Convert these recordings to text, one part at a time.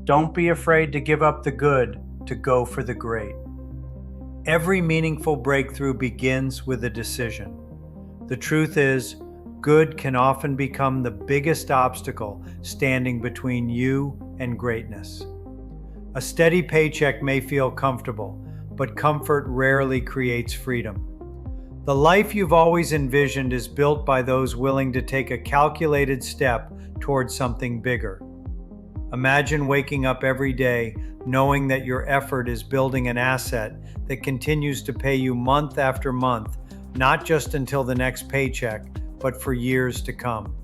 Don't be afraid to give up the good to go for the great. Every meaningful breakthrough begins with a decision. The truth is, good can often become the biggest obstacle standing between you and greatness. A steady paycheck may feel comfortable, but comfort rarely creates freedom. The life you've always envisioned is built by those willing to take a calculated step towards something bigger. Imagine waking up every day knowing that your effort is building an asset that continues to pay you month after month, not just until the next paycheck, but for years to come.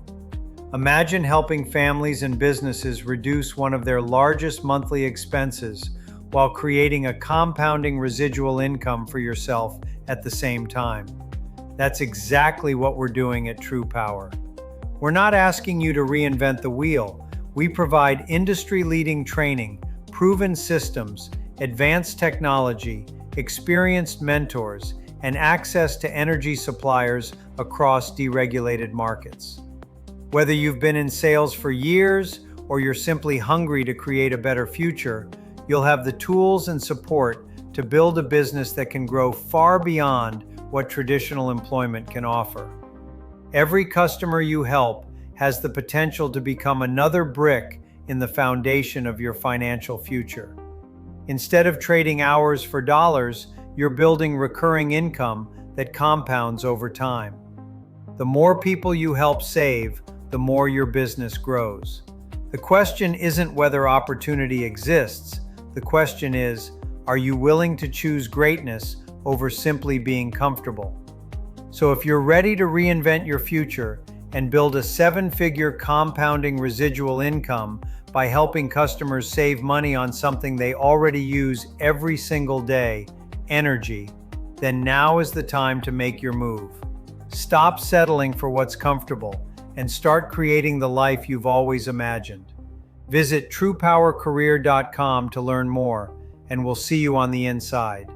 Imagine helping families and businesses reduce one of their largest monthly expenses while creating a compounding residual income for yourself at the same time. That's exactly what we're doing at TruPowur. We're not asking you to reinvent the wheel. We provide industry-leading training, proven systems, advanced technology, experienced mentors, and access to energy suppliers across deregulated markets. Whether you've been in sales for years or you're simply hungry to create a better future, you'll have the tools and support to build a business that can grow far beyond what traditional employment can offer. Every customer you help has the potential to become another brick in the foundation of your financial future. Instead of trading hours for dollars, you're building recurring income that compounds over time. The more people you help save, the more your business grows. The question isn't whether opportunity exists. The question is, are you willing to choose greatness over simply being comfortable? So if you're ready to reinvent your future and build a seven-figure compounding residual income by helping customers save money on something they already use every single day, energy, then now is the time to make your move. Stop settling for what's comfortable and start creating the life you've always imagined. Visit TruPowerCareer.com to learn more, and we'll see you on the inside.